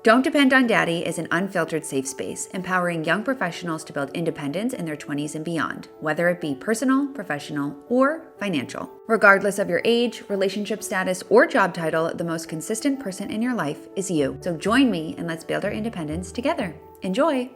Don't Depend on Daddy is an unfiltered safe space, empowering young professionals to build independence in their 20s and beyond, whether it be personal, professional, or financial. Regardless of your age, relationship status, or job title, the most consistent person in your life is you. So join me and let's build our independence together. Enjoy!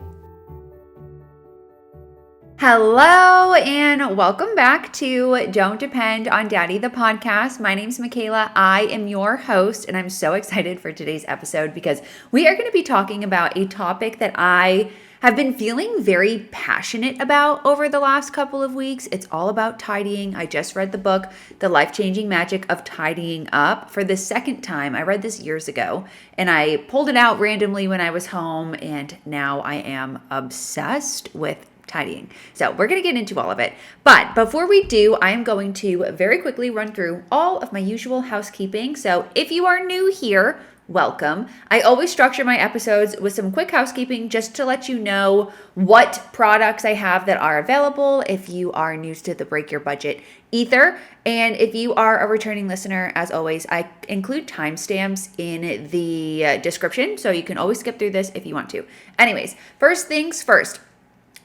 Hello and welcome back to Don't Depend on Daddy, the podcast. My name's Michaela. I am your host and I'm so excited for today's episode because we are going to be talking about a topic that I have been feeling very passionate about over the last couple of weeks. It's all about tidying. I just read the book, The Life-Changing Magic of Tidying Up, for the second time. I read this years ago and I pulled it out randomly when I was home and now I am obsessed with tidying. So we're going to get into all of it. But before we do, I am going to very quickly run through all of my usual housekeeping. So if you are new here, welcome. I always structure my episodes with some quick housekeeping just to let you know what products I have that are available if you are new to the Break Your Budget ether. And if you are a returning listener, as always, I include timestamps in the description. So you can always skip through this if you want to. Anyways, first things first.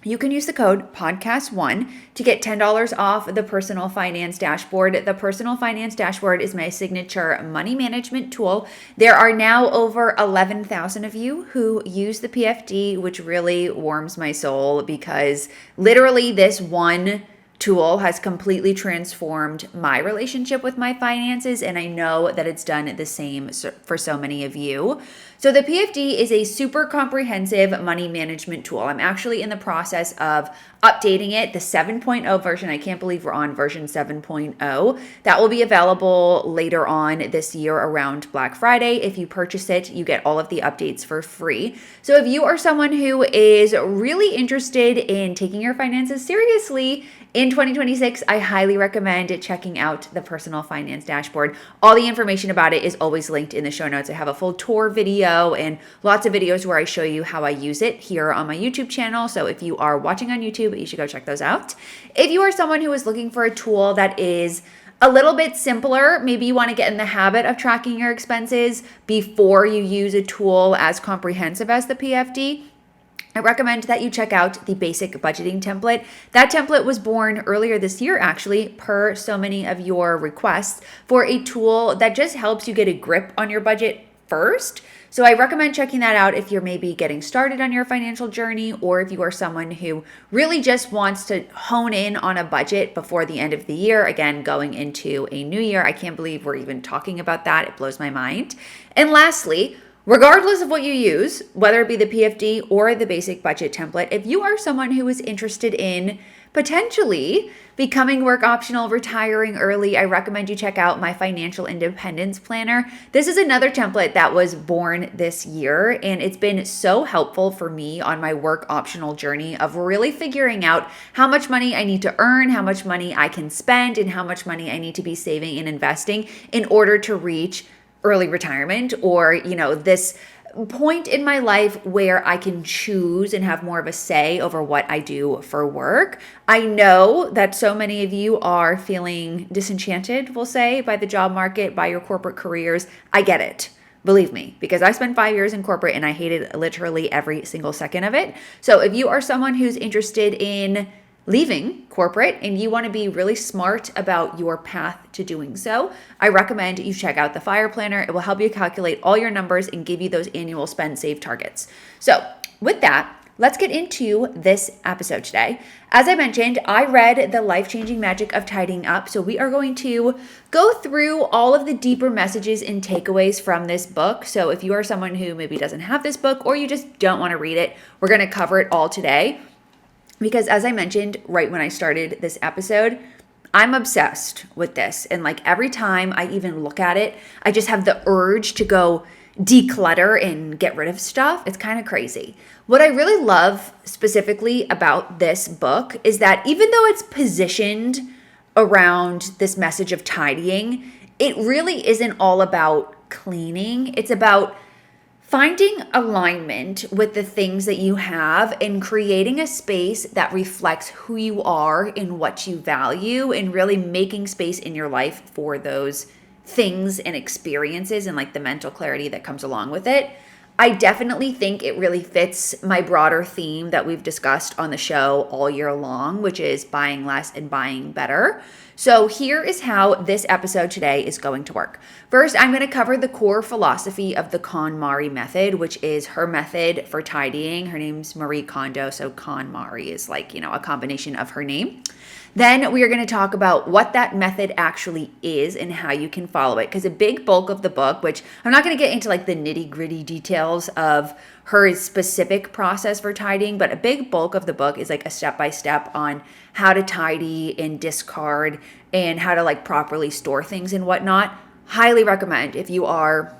You can use the code podcast1 to get $10 off the Personal Finance Dashboard. The Personal Finance Dashboard is my signature money management tool. There are now over 11,000 of you who use the PFD, which really warms my soul because literally this one tool has completely transformed my relationship with my finances, and I know that it's done the same for so many of you. So the PFD is a super comprehensive money management tool. I'm actually in the process of updating it, the 7.0 version. I can't believe we're on version 7.0. That will be available later on this year around Black Friday. If you purchase it, you get all of the updates for free. So if you are someone who is really interested in taking your finances seriously in 2026, I highly recommend checking out the Personal Finance Dashboard. All the information about it is always linked in the show notes. I have a full tour video and lots of videos where I show you how I use it here on my YouTube channel. So if you are watching on YouTube, you should go check those out. If you are someone who is looking for a tool that is a little bit simpler, maybe you want to get in the habit of tracking your expenses before you use a tool as comprehensive as the PFD, I recommend that you check out the basic budgeting template. That template was born earlier this year, actually, per so many of your requests for a tool that just helps you get a grip on your budget first. So I recommend checking that out if you're maybe getting started on your financial journey, or if you are someone who really just wants to hone in on a budget before the end of the year. Again, going into a new year. I can't believe we're even talking about that. It blows my mind. And lastly, regardless of what you use, whether it be the PFD or the basic budget template, if you are someone who is interested in potentially becoming work optional, retiring early, I recommend you check out my Financial Independence Planner. This is another template that was born this year, and it's been so helpful for me on my work optional journey of really figuring out how much money I need to earn, how much money I can spend, and how much money I need to be saving and investing in order to reach early retirement, or, this point in my life where I can choose and have more of a say over what I do for work. I know that so many of you are feeling disenchanted, we'll say, by the job market, by your corporate careers. I get it. Believe me, because I spent 5 years in corporate and I hated literally every single second of it. So if you are someone who's interested in leaving corporate and you want to be really smart about your path to doing so, I recommend you check out the Fire Planner. It will help you calculate all your numbers and give you those annual spend save targets. So with that, let's get into this episode today. As I mentioned, I read The Life-Changing Magic of Tidying Up. So we are going to go through all of the deeper messages and takeaways from this book. So if you are someone who maybe doesn't have this book or you just don't want to read it, we're going to cover it all today. Because as I mentioned right when I started this episode, I'm obsessed with this. And every time I even look at it, I just have the urge to go declutter and get rid of stuff. It's kind of crazy. What I really love specifically about this book is that even though it's positioned around this message of tidying, it really isn't all about cleaning. It's about finding alignment with the things that you have and creating a space that reflects who you are and what you value, and really making space in your life for those things and experiences and the mental clarity that comes along with it. I definitely think it really fits my broader theme that we've discussed on the show all year long, which is buying less and buying better. So here is how this episode today is going to work. First, I'm going to cover the core philosophy of the KonMari method, which is her method for tidying. Her name's Marie Kondo, so KonMari is like, a combination of her name. Then we are going to talk about what that method actually is and how you can follow it. Because a big bulk of the book, which I'm not going to get into like the nitty gritty details of her specific process for tidying, but a big bulk of the book is like a step-by-step on how to tidy and discard and how to like properly store things and whatnot. Highly recommend if you are,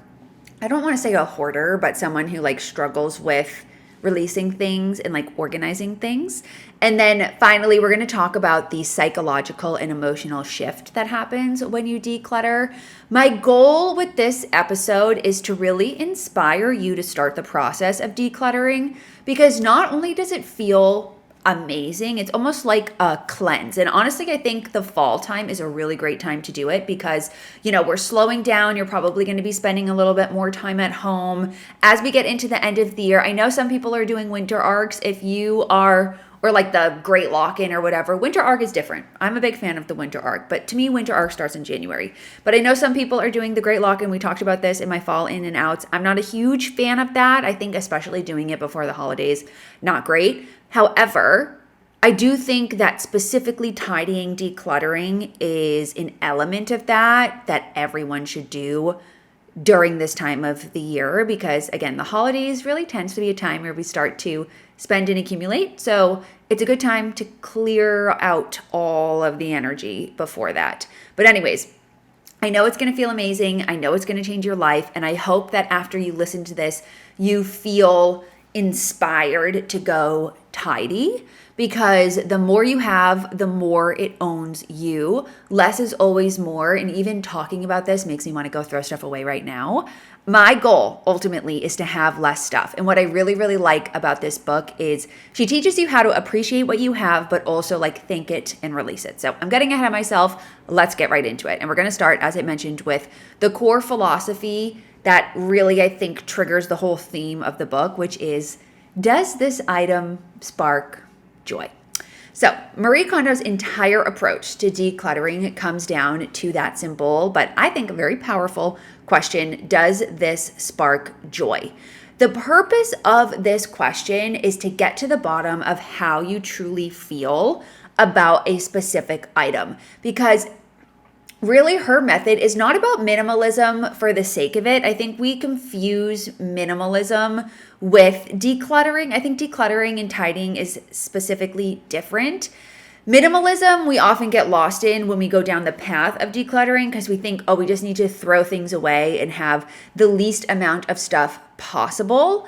I don't want to say a hoarder, but someone who like struggles with releasing things and like organizing things. And then finally, we're going to talk about the psychological and emotional shift that happens when you declutter. My goal with this episode is to really inspire you to start the process of decluttering, because not only does it feel amazing, it's almost like a cleanse. And honestly, I think the fall time is a really great time to do it because, we're slowing down. You're probably going to be spending a little bit more time at home as we get into the end of the year. I know some people are doing winter arcs. If you are, or like the great lock-in or whatever, winter arc is different. I'm a big fan of the winter arc, but to me, winter arc starts in January. But I know some people are doing the great lock-in. We talked about this in my fall in and outs. I'm not a huge fan of that. I think especially doing it before the holidays, not great. However, I do think that specifically tidying, decluttering is an element of that everyone should do during this time of the year, because again, the holidays really tends to be a time where we start to spend and accumulate. So it's a good time to clear out all of the energy before that. But anyways, I know it's going to feel amazing. I know it's going to change your life. And I hope that after you listen to this, you feel inspired to go tidy, because the more you have, the more it owns you. Less is always more. And even talking about this makes me want to go throw stuff away right now. My goal ultimately is to have less stuff. And what I really, really like about this book is she teaches you how to appreciate what you have, but also like thank it and release it. So I'm getting ahead of myself. Let's get right into it. And we're going to start, as I mentioned, with the core philosophy that really, I think, triggers the whole theme of the book, which is, does this item spark joy? So Marie Kondo's entire approach to decluttering comes down to that simple, but I think a very powerful question: does this spark joy? The purpose of this question is to get to the bottom of how you truly feel about a specific item, because really, her method is not about minimalism for the sake of it. I think we confuse minimalism with decluttering. I think decluttering and tidying is specifically different. Minimalism, we often get lost in when we go down the path of decluttering, because we think, we just need to throw things away and have the least amount of stuff possible.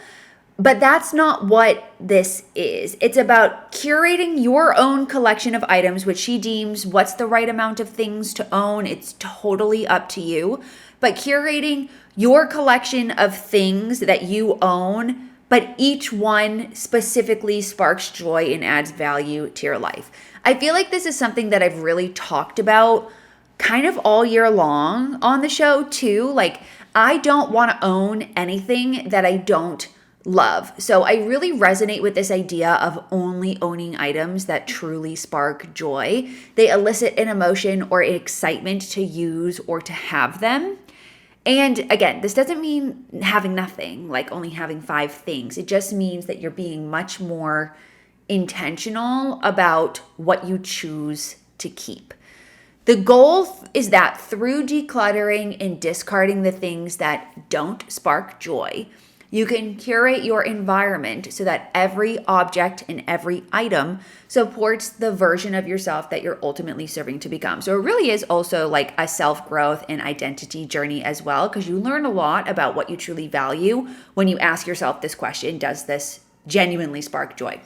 But that's not what this is. It's about curating your own collection of items, which she deems what's the right amount of things to own. It's totally up to you. But curating your collection of things that you own, but each one specifically sparks joy and adds value to your life. I feel like this is something that I've really talked about kind of all year long on the show too. Like, I don't want to own anything that I don't love. So I really resonate with this idea of only owning items that truly spark joy. They elicit an emotion or excitement to use or to have them. And again, this doesn't mean having nothing, like only having 5 things. It just means that you're being much more intentional about what you choose to keep. The goal is that through decluttering and discarding the things that don't spark joy, you can curate your environment so that every object and every item supports the version of yourself that you're ultimately serving to become. So it really is also like a self-growth and identity journey as well, because you learn a lot about what you truly value when you ask yourself this question: does this genuinely spark joy?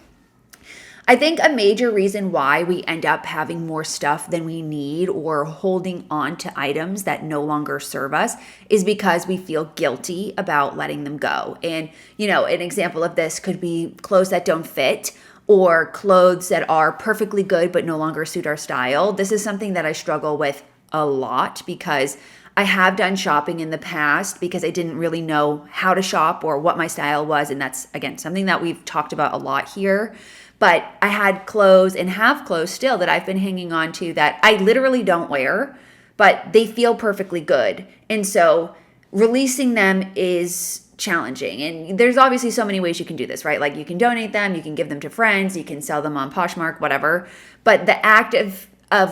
I think a major reason why we end up having more stuff than we need or holding on to items that no longer serve us is because we feel guilty about letting them go. And, an example of this could be clothes that don't fit or clothes that are perfectly good but no longer suit our style. This is something that I struggle with a lot because I have done shopping in the past because I didn't really know how to shop or what my style was. And that's, again, something that we've talked about a lot here. But I had clothes and have clothes still that I've been hanging on to that I literally don't wear, but they feel perfectly good. And so releasing them is challenging. And there's obviously so many ways you can do this, right? Like you can donate them, you can give them to friends, you can sell them on Poshmark, whatever. But the act of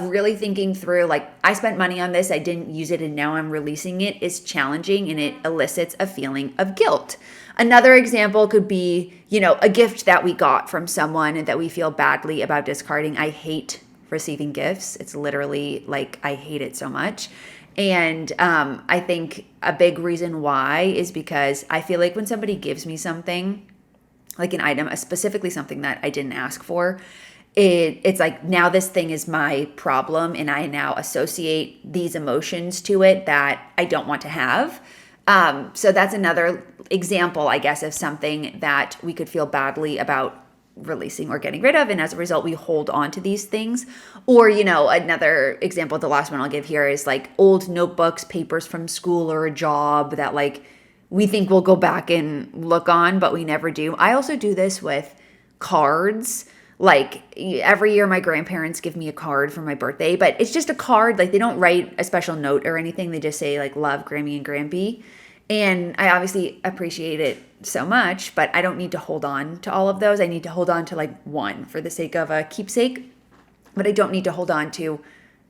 really thinking through, like, I spent money on this, I didn't use it, and now I'm releasing it is challenging, and it elicits a feeling of guilt. Another example could be, a gift that we got from someone and that we feel badly about discarding. I hate receiving gifts. It's literally like, I hate it so much. And I think a big reason why is because I feel like when somebody gives me something, like an item, specifically something that I didn't ask for, it's like, now this thing is my problem and I now associate these emotions to it that I don't want to have. So that's another example, I guess, of something that we could feel badly about releasing or getting rid of, and as a result we hold on to these things. Or another example, the last one I'll give here, is like old notebooks, papers from school or a job that like we think we'll go back and look on, but we never do. I also do this with cards. Like every year my grandparents give me a card for my birthday, but it's just a card. Like they don't write a special note or anything. They just say like, love, Grammy and Grampy. And I obviously appreciate it so much, but I don't need to hold on to all of those. I need to hold on to like one for the sake of a keepsake, but I don't need to hold on to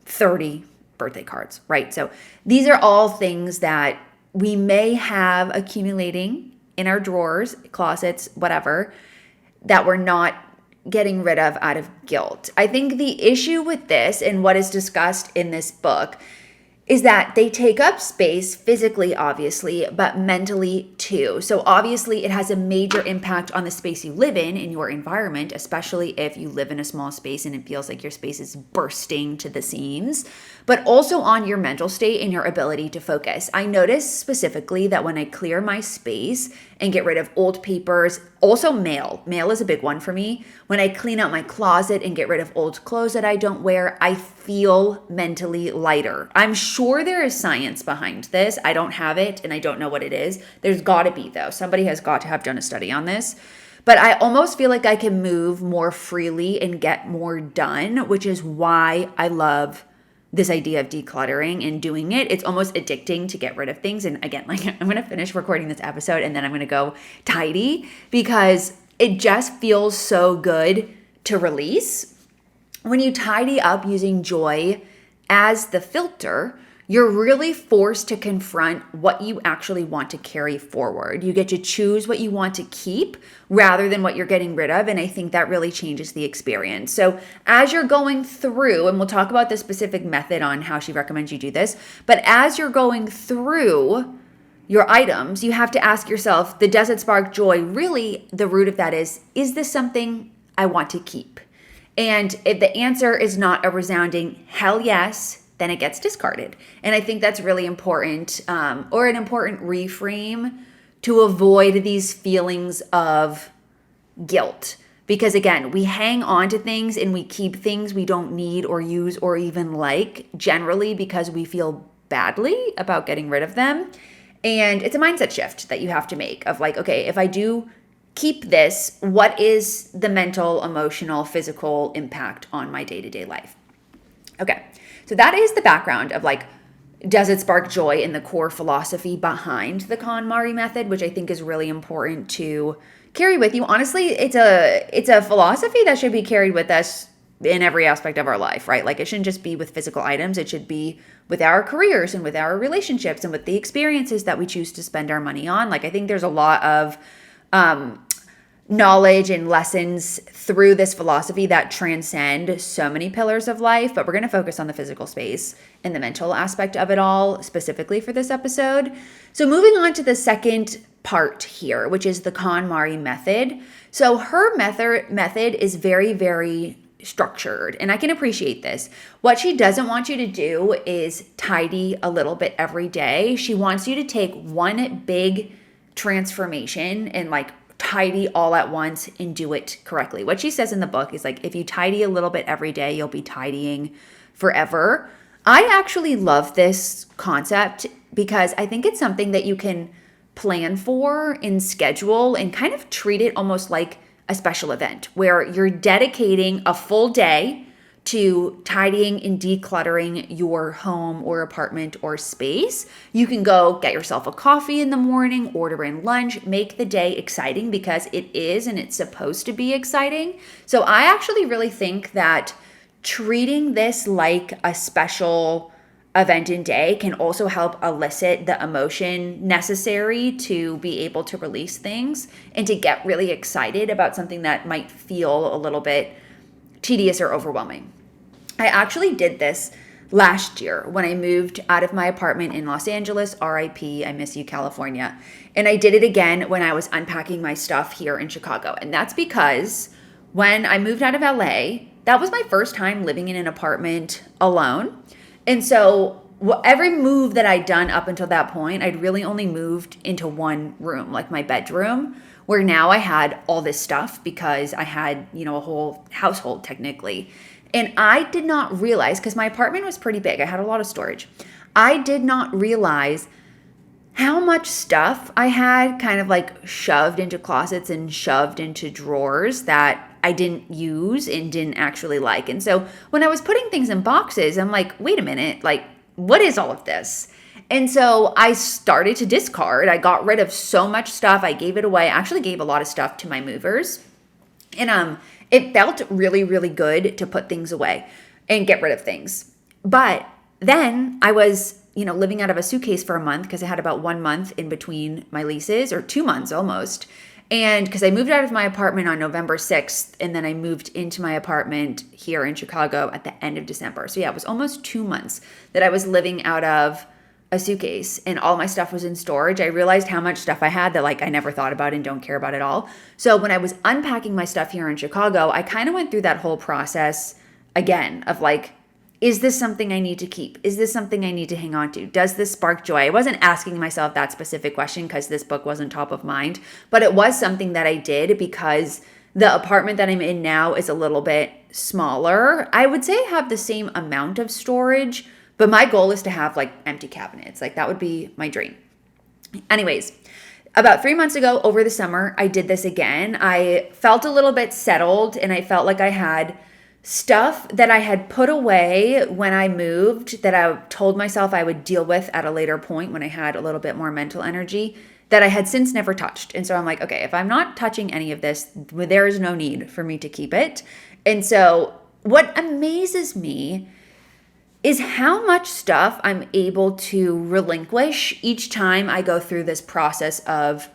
30 birthday cards, right? So these are all things that we may have accumulating in our drawers, closets, whatever, that we're not getting rid of out of guilt. I think the issue with this and what is discussed in this book is that they take up space physically, obviously, but mentally too. So obviously it has a major impact on the space you live in your environment, especially if you live in a small space and it feels like your space is bursting to the seams, but also on your mental state and your ability to focus. I notice specifically that when I clear my space and get rid of old papers, also mail is a big one for me. When I clean out my closet and get rid of old clothes that I don't wear, I feel mentally lighter. I'm sure there is science behind this. I don't have it and I don't know what it is. There's got to be, though. Somebody has got to have done a study on this. But I almost feel like I can move more freely and get more done, which is why I love this idea of decluttering and doing it. It's almost addicting to get rid of things. And again, like I'm going to finish recording this episode and then I'm going to go tidy because it just feels so good to release. When you tidy up using joy as the filter, you're really forced to confront what you actually want to carry forward. You get to choose what you want to keep rather than what you're getting rid of. And I think that really changes the experience. So as you're going through, and we'll talk about the specific method on how she recommends you do this, but as you're going through your items, you have to ask yourself, does it spark joy? Really, the root of that is this something I want to keep? And if the answer is not a resounding hell yes, then it gets discarded. And I think that's really important, or an important reframe to avoid these feelings of guilt. Because again, we hang on to things and we keep things we don't need or use or even like, generally because we feel badly about getting rid of them. And it's a mindset shift that you have to make of like, okay, if I do keep this, what is the mental, emotional, physical impact on my day-to-day life? Okay. So that is the background of like, does it spark joy in the core philosophy behind the KonMari method, which I think is really important to carry with you. Honestly, it's a philosophy that should be carried with us in every aspect of our life, right? Like it shouldn't just be with physical items. It should be with our careers and with our relationships and with the experiences that we choose to spend our money on. Like I think there's a lot of knowledge and lessons through this philosophy that transcend so many pillars of life, but we're going to focus on the physical space and the mental aspect of it all specifically for this episode. So moving on to the second part here, which is the KonMari method. So her method is very, very structured, and I can appreciate this. What she doesn't want you to do is tidy a little bit every day. She wants you to take one big transformation and like tidy all at once and do it correctly. What she says in the book is like, if you tidy a little bit every day, you'll be tidying forever. I actually love this concept because I think it's something that you can plan for and schedule and kind of treat it almost like a special event where you're dedicating a full day to tidying and decluttering your home or apartment or space. You can go get yourself a coffee in the morning, order in lunch, make the day exciting because it is and it's supposed to be exciting. So I actually really think that treating this like a special event and day can also help elicit the emotion necessary to be able to release things and to get really excited about something that might feel a little bit tedious or overwhelming. I actually did this last year when I moved out of my apartment in Los Angeles, RIP, I miss you, California. And I did it again when I was unpacking my stuff here in Chicago. And that's because when I moved out of LA, that was my first time living in an apartment alone. And so every move that I'd done up until that point, I'd really only moved into one room, like my bedroom, where now I had all this stuff because I had, a whole household technically. And I did not realize, because my apartment was pretty big, I had a lot of storage. I did not realize how much stuff I had kind of like shoved into closets and shoved into drawers that I didn't use and didn't actually like. And so when I was putting things in boxes, I'm like, wait a minute, like, what is all of this? And so I started to discard. I got rid of so much stuff. I gave it away. I actually gave a lot of stuff to my movers. And it felt really, really good to put things away and get rid of things. But then I was, living out of a suitcase for a month because I had about 1 month in between my leases, or 2 months almost. And because I moved out of my apartment on November 6th, and then I moved into my apartment here in Chicago at the end of December. So yeah, it was almost 2 months that I was living out of a suitcase and all my stuff was in storage. I realized how much stuff I had that I never thought about and don't care about at all. So when I was unpacking my stuff here in Chicago, I kind of went through that whole process again of is this something I need to keep? Is this something I need to hang on to? Does this spark joy? I wasn't asking myself that specific question because this book wasn't top of mind, but it was something that I did because the apartment that I'm in now is a little bit smaller. I would say I have the same amount of storage, but my goal is to have empty cabinets. That would be my dream. Anyways, about 3 months ago over the summer, I did this again. I felt a little bit settled and I felt like I had stuff that I had put away when I moved that I told myself I would deal with at a later point when I had a little bit more mental energy that I had since never touched. And so I'm like, okay, if I'm not touching any of this, there is no need for me to keep it. And so what amazes me is how much stuff I'm able to relinquish each time I go through this process of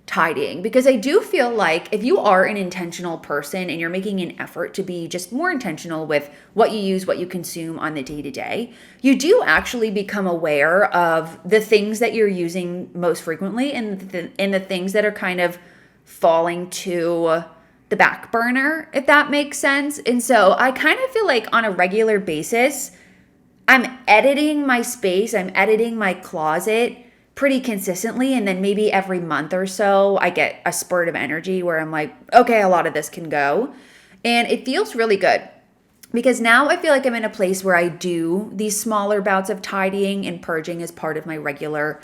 tidying. Because I do feel like if you are an intentional person and you're making an effort to be just more intentional with what you use, what you consume on the day-to-day, you do actually become aware of the things that you're using most frequently and the things that are kind of falling to the back burner, if that makes sense. And so I kind of feel like on a regular basis, I'm editing my space, I'm editing my closet pretty consistently. And then maybe every month or so, I get a spurt of energy where I'm like, okay, a lot of this can go. And it feels really good because now I feel like I'm in a place where I do these smaller bouts of tidying and purging as part of my regular,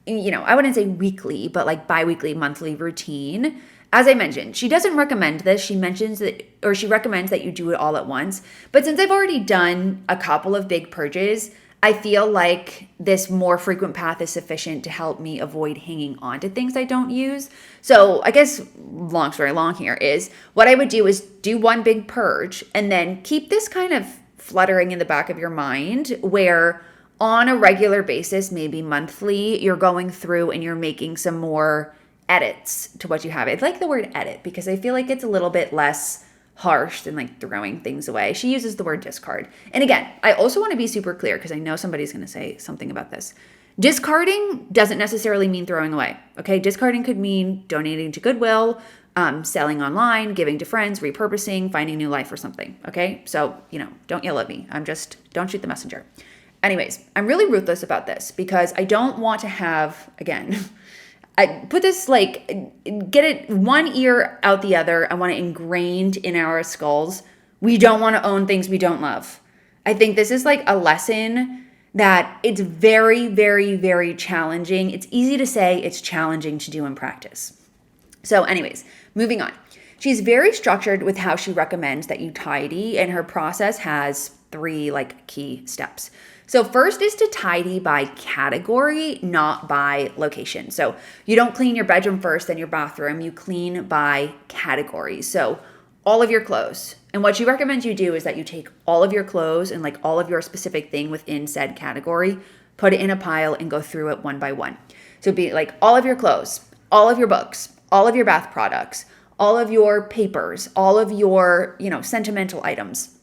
I wouldn't say weekly, but bi-weekly, monthly routine. As I mentioned, she doesn't recommend this. She mentions that, or she recommends that you do it all at once. But since I've already done a couple of big purges, I feel like this more frequent path is sufficient to help me avoid hanging on to things I don't use. So I guess long story long here is what I would do is do one big purge and then keep this kind of fluttering in the back of your mind where on a regular basis, maybe monthly, you're going through and you're making some more edits to what you have. I like the word edit because I feel like it's a little bit less harsh than throwing things away. She uses the word discard. And again, I also want to be super clear because I know somebody's going to say something about this. Discarding doesn't necessarily mean throwing away. Okay. Discarding could mean donating to Goodwill, selling online, giving to friends, repurposing, finding new life or something. Okay. So, don't yell at me. Don't shoot the messenger. Anyways, I'm really ruthless about this because I don't want to have, again, I put this get it one ear out the other. I want it ingrained in our skulls. We don't want to own things we don't love. I think this is like a lesson that it's very, very, very challenging. It's easy to say, it's challenging to do in practice. So, anyways, moving on. She's very structured with how she recommends that you tidy, and her process has 3 like key steps. So, first is to tidy by category, not by location. So, you don't clean your bedroom first, then your bathroom. You clean by category. So, all of your clothes. And what she recommends you do is that you take all of your clothes and like all of your specific thing within said category, put it in a pile and go through it one by one. So, it'd be like all of your clothes, all of your books, all of your bath products, all of your papers, all of your, sentimental items,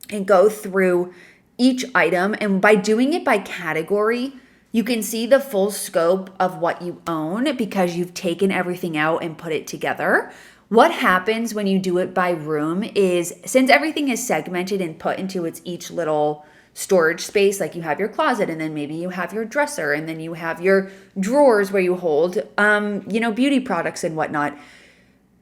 and go through each item. And by doing it by category, you can see the full scope of what you own because you've taken everything out and put it together. What happens when you do it by room is, since everything is segmented and put into its each little storage space, like you have your closet and then maybe you have your dresser and then you have your drawers where you hold, beauty products and whatnot,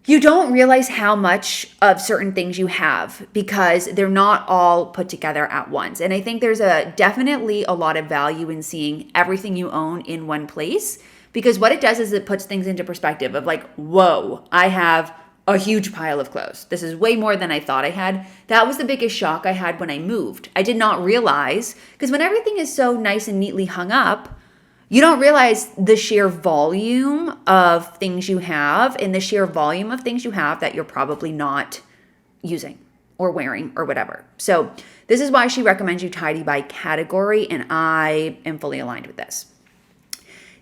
you don't realize how much of certain things you have because they're not all put together at once. And I think there's definitely a lot of value in seeing everything you own in one place, because what it does is it puts things into perspective of like, whoa, I have a huge pile of clothes. This is way more than I thought I had. That was the biggest shock I had when I moved. I did not realize, because when everything is so nice and neatly hung up, you don't realize the sheer volume of things you have and the sheer volume of things you have that you're probably not using or wearing or whatever. So this is why she recommends you tidy by category, and I am fully aligned with this.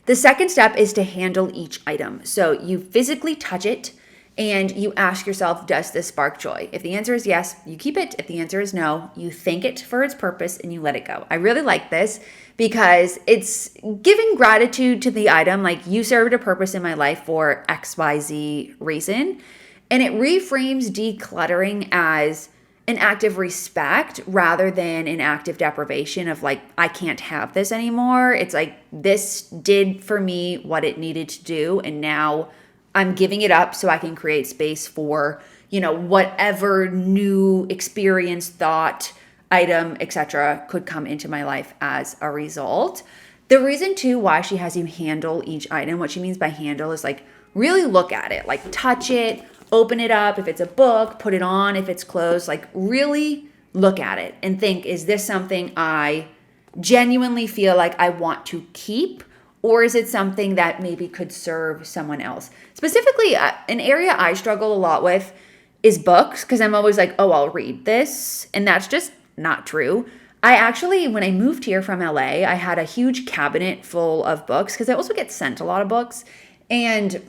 The second step is to handle each item. So you physically touch it and you ask yourself, does this spark joy? If the answer is yes, you keep it. If the answer is no, you thank it for its purpose and you let it go. I really like this because it's giving gratitude to the item, like you served a purpose in my life for XYZ reason. And it reframes decluttering as an act of respect rather than an act of deprivation of like, I can't have this anymore. It's like, this did for me what it needed to do, and now I'm giving it up so I can create space for, whatever new experience, thought, item, etc. could come into my life as a result. The reason too why she has you handle each item, what she means by handle is like really look at it, like touch it, open it up. If it's a book, put it on. If it's clothes, like really look at it and think, is this something I genuinely feel like I want to keep? Or is it something that maybe could serve someone else? Specifically, an area I struggle a lot with is books, because I'm always like, oh, I'll read this. And that's just not true. I actually, when I moved here from LA, I had a huge cabinet full of books because I also get sent a lot of books. And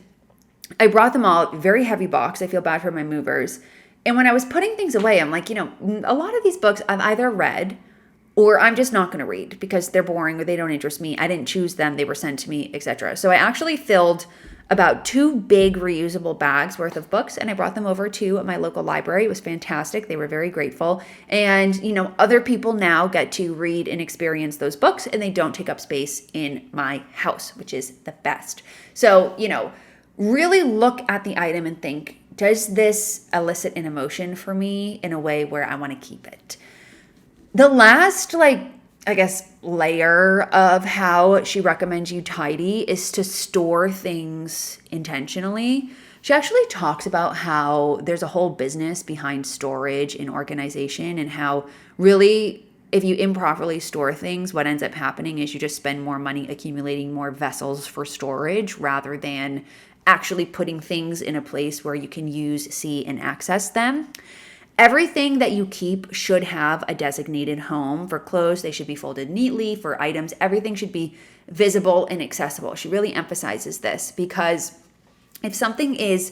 I brought them all, very heavy box. I feel bad for my movers. And when I was putting things away, I'm like, a lot of these books I've either read or I'm just not going to read because they're boring or they don't interest me. I didn't choose them. They were sent to me, etc. So I actually filled about 2 big reusable bags worth of books, and I brought them over to my local library. It was fantastic. They were very grateful. And, other people now get to read and experience those books, and they don't take up space in my house, which is the best. So, really look at the item and think, does this elicit an emotion for me in a way where I want to keep it? The last, layer of how she recommends you tidy is to store things intentionally. She actually talks about how there's a whole business behind storage and organization, and how really, if you improperly store things, what ends up happening is you just spend more money accumulating more vessels for storage rather than actually putting things in a place where you can use, see, and access them. Everything that you keep should have a designated home. For clothes, they should be folded neatly. For items, everything should be visible and accessible. She really emphasizes this because if something is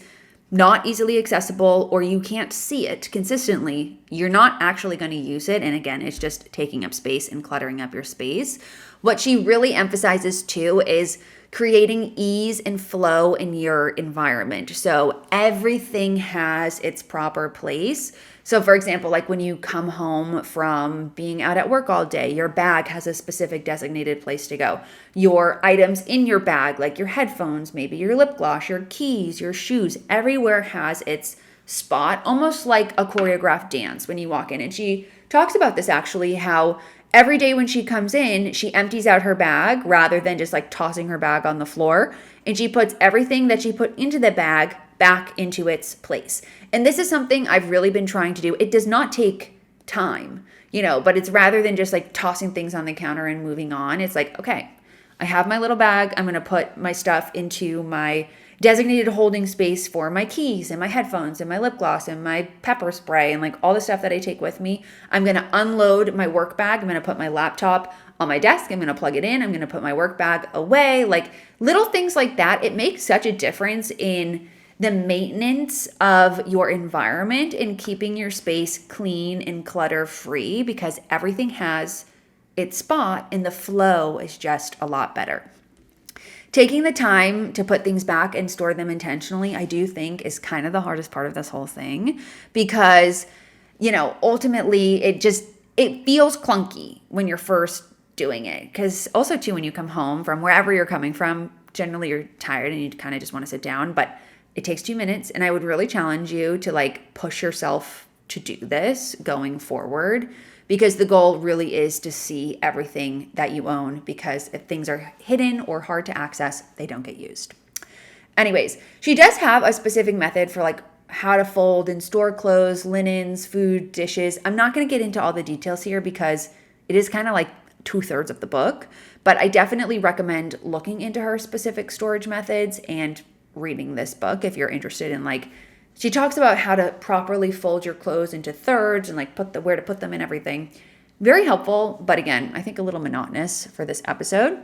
not easily accessible or you can't see it consistently, you're not actually going to use it. And again, it's just taking up space and cluttering up your space. What she really emphasizes too is creating ease and flow in your environment. So everything has its proper place. So for example, like when you come home from being out at work all day, your bag has a specific designated place to go. Your items in your bag, like your headphones, maybe your lip gloss, your keys, your shoes, everywhere has its spot, almost like a choreographed dance when you walk in. And she talks about this actually, how every day when she comes in, she empties out her bag rather than just like tossing her bag on the floor. And she puts everything that she put into the bag back into its place. And this is something I've really been trying to do. It does not take time, but it's rather than just like tossing things on the counter and moving on. It's like, okay, I have my little bag. I'm going to put my stuff into my designated holding space for my keys and my headphones and my lip gloss and my pepper spray and like all the stuff that I take with me. I'm going to unload my work bag. I'm going to put my laptop on my desk. I'm going to plug it in. I'm going to put my work bag away. Like little things like that. It makes such a difference in the maintenance of your environment and keeping your space clean and clutter free, because everything has its spot and the flow is just a lot better. Taking the time to put things back and store them intentionally, I do think is kind of the hardest part of this whole thing, because, ultimately it feels clunky when you're first doing it. Because also too, when you come home from wherever you're coming from, generally you're tired and you kind of just want to sit down, but it takes 2 minutes. And I would really challenge you to like push yourself to do this going forward, because the goal really is to see everything that you own, because if things are hidden or hard to access, they don't get used. Anyways, she does have a specific method for like how to fold and store clothes, linens, food, dishes. I'm not going to get into all the details here because it is kind of like 2/3 of the book, but I definitely recommend looking into her specific storage methods and reading this book if you're interested in like, she talks about how to properly fold your clothes into thirds and like where to put them and everything. Very helpful, but again, I think a little monotonous for this episode.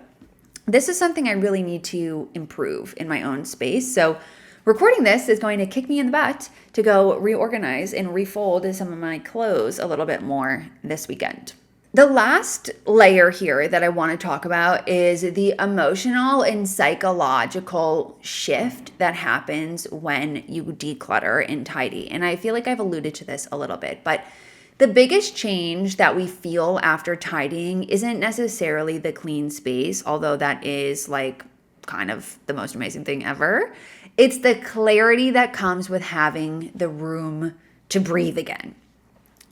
This is something I really need to improve in my own space. So recording this is going to kick me in the butt to go reorganize and refold some of my clothes a little bit more this weekend. The last layer here that I want to talk about is the emotional and psychological shift that happens when you declutter and tidy. And I feel like I've alluded to this a little bit, but the biggest change that we feel after tidying isn't necessarily the clean space, although that is like kind of the most amazing thing ever. It's the clarity that comes with having the room to breathe again.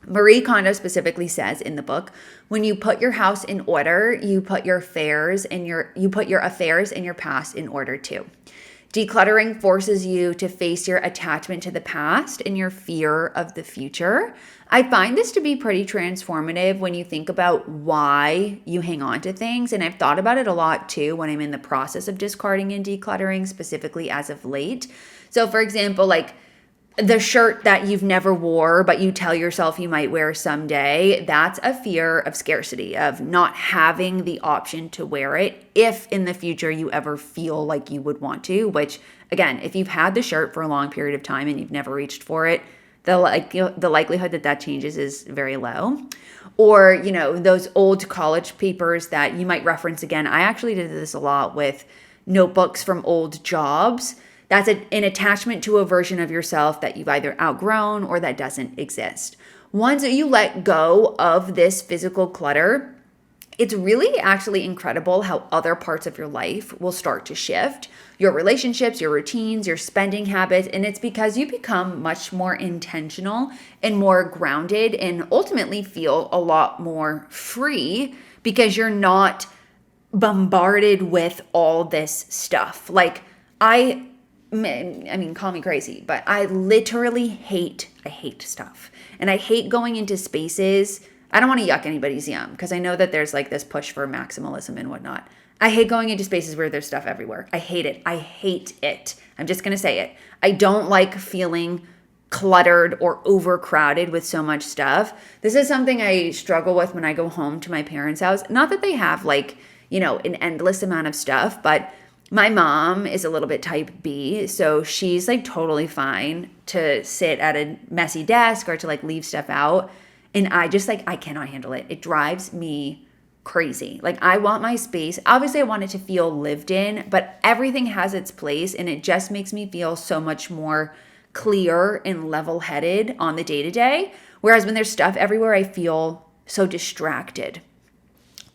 Marie Kondo specifically says in the book, when you put your house in order, you put your affairs and your past in order too. Decluttering forces you to face your attachment to the past and your fear of the future. I find this to be pretty transformative when you think about why you hang on to things. And I've thought about it a lot too when I'm in the process of discarding and decluttering, specifically as of late. So for example, like the shirt that you've never wore, but you tell yourself you might wear someday, that's a fear of scarcity, of not having the option to wear it if in the future you ever feel like you would want to, which again, if you've had the shirt for a long period of time and you've never reached for it, the likelihood that changes is very low. Or, those old college papers that you might reference again. I actually did this a lot with notebooks from old jobs. That's an attachment to a version of yourself that you've either outgrown or that doesn't exist. Once you let go of this physical clutter, it's really actually incredible how other parts of your life will start to shift. Your relationships, your routines, your spending habits, and it's because you become much more intentional and more grounded and ultimately feel a lot more free because you're not bombarded with all this stuff. Like I mean, call me crazy, but I literally hate stuff. And I hate going into spaces. I don't want to yuck anybody's yum because I know that there's like this push for maximalism and whatnot. I hate going into spaces where there's stuff everywhere. I hate it. I'm just going to say it. I don't like feeling cluttered or overcrowded with so much stuff. This is something I struggle with when I go home to my parents' house. Not that they have like, an endless amount of stuff, but my mom is a little bit type B, so she's like totally fine to sit at a messy desk or to like leave stuff out. And I cannot handle it. It drives me crazy. Like I want my space. Obviously I want it to feel lived in, but everything has its place and it just makes me feel so much more clear and level-headed on the day-to-day. Whereas when there's stuff everywhere, I feel so distracted.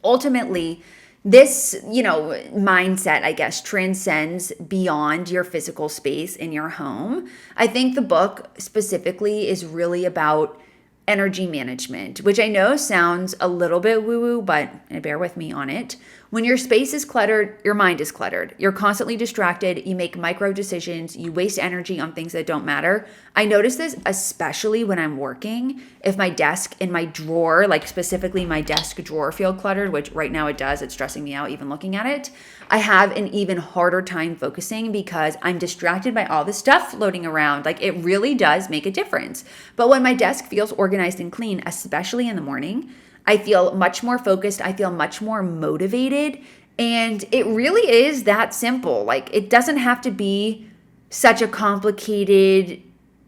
Ultimately, this, mindset, I guess, transcends beyond your physical space in your home. I think the book specifically is really about energy management, which I know sounds a little bit woo-woo, but bear with me on it. When your space is cluttered, your mind is cluttered. You're constantly distracted. You make micro decisions. You waste energy on things that don't matter. I notice this especially when I'm working. If my desk and my drawer, like specifically my desk drawer, feel cluttered, which right now it does, it's stressing me out even looking at it, I have an even harder time focusing because I'm distracted by all the stuff floating around. Like it really does make a difference. But when my desk feels organized and clean, especially in the morning, I feel much more focused. I feel much more motivated. And it really is that simple. Like it doesn't have to be such a complicated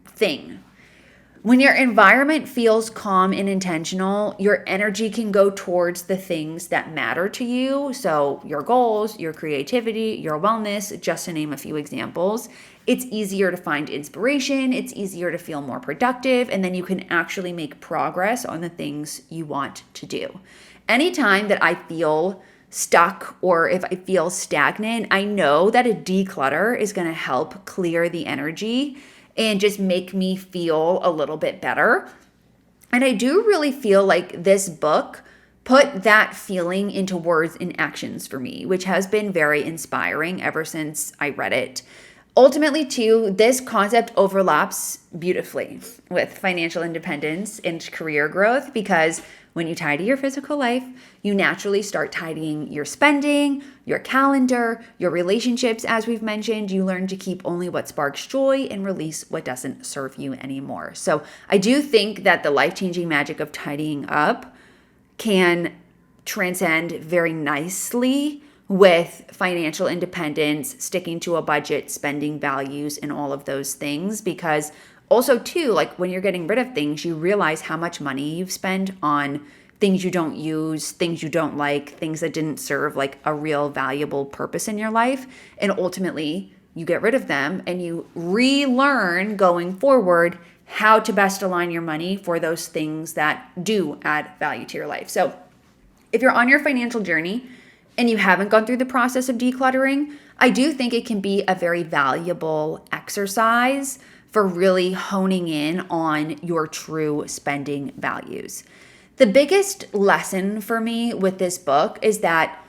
thing. When your environment feels calm and intentional, your energy can go towards the things that matter to you. So your goals, your creativity, your wellness, just to name a few examples. It's easier to find inspiration. It's easier to feel more productive. And then you can actually make progress on the things you want to do. Anytime that I feel stuck or if I feel stagnant, I know that a declutter is going to help clear the energy and just make me feel a little bit better. And I do really feel like this book put that feeling into words and actions for me, which has been very inspiring ever since I read it. Ultimately, too, this concept overlaps beautifully with financial independence and career growth because when you tidy your physical life, you naturally start tidying your spending, your calendar, your relationships. As we've mentioned, you learn to keep only what sparks joy and release what doesn't serve you anymore. So I do think that the life-changing magic of tidying up can transcend very nicely with financial independence, sticking to a budget, spending values, and all of those things. Because also too, like when you're getting rid of things, you realize how much money you've spent on things you don't use, things you don't like, things that didn't serve like a real valuable purpose in your life. And ultimately, you get rid of them and you relearn going forward how to best align your money for those things that do add value to your life. So if you're on your financial journey and you haven't gone through the process of decluttering, I do think it can be a very valuable exercise for really honing in on your true spending values. The biggest lesson for me with this book is that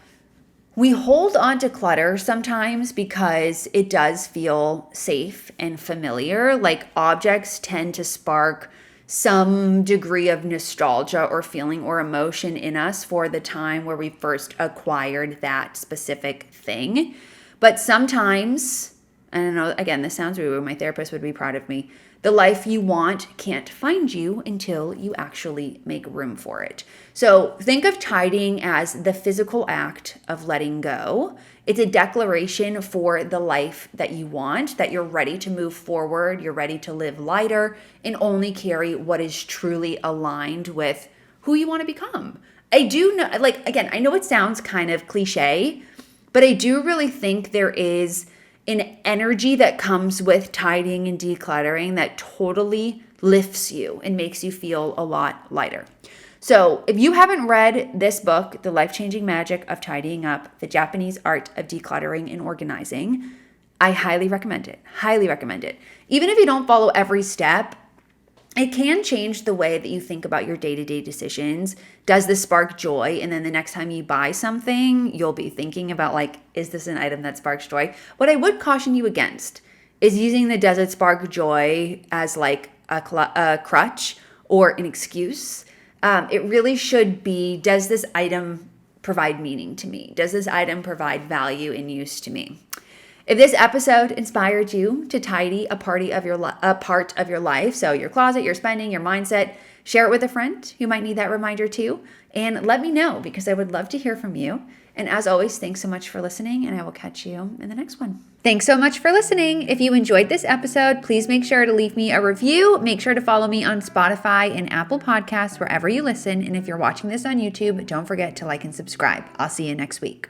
we hold on to clutter sometimes because it does feel safe and familiar. Like objects tend to spark some degree of nostalgia or feeling or emotion in us for the time where we first acquired that specific thing. But sometimes, I don't know, again, this sounds weird, my therapist would be proud of me. The life you want can't find you until you actually make room for it. So think of tidying as the physical act of letting go. It's a declaration for the life that you want, that you're ready to move forward, you're ready to live lighter, and only carry what is truly aligned with who you want to become. I do know, like, again, I know it sounds kind of cliche, but I do really think there is an energy that comes with tidying and decluttering that totally lifts you and makes you feel a lot lighter. So if you haven't read this book, The Life-Changing Magic of Tidying Up, The Japanese Art of Decluttering and Organizing, I highly recommend it. Highly recommend it. Even if you don't follow every step, it can change the way that you think about your day-to-day decisions. Does this spark joy? And then the next time you buy something, you'll be thinking about like, is this an item that sparks joy? What I would caution you against is using the does it spark joy as like a crutch or an excuse. It really should be, does this item provide meaning to me? Does this item provide value and use to me? If this episode inspired you to tidy a part of your life, so your closet, your spending, your mindset, share it with a friend who might need that reminder too, and let me know because I would love to hear from you. And as always, thanks so much for listening, and I will catch you in the next one. Thanks so much for listening. If you enjoyed this episode, please make sure to leave me a review. Make sure to follow me on Spotify and Apple Podcasts, wherever you listen. And if you're watching this on YouTube, don't forget to like and subscribe. I'll see you next week.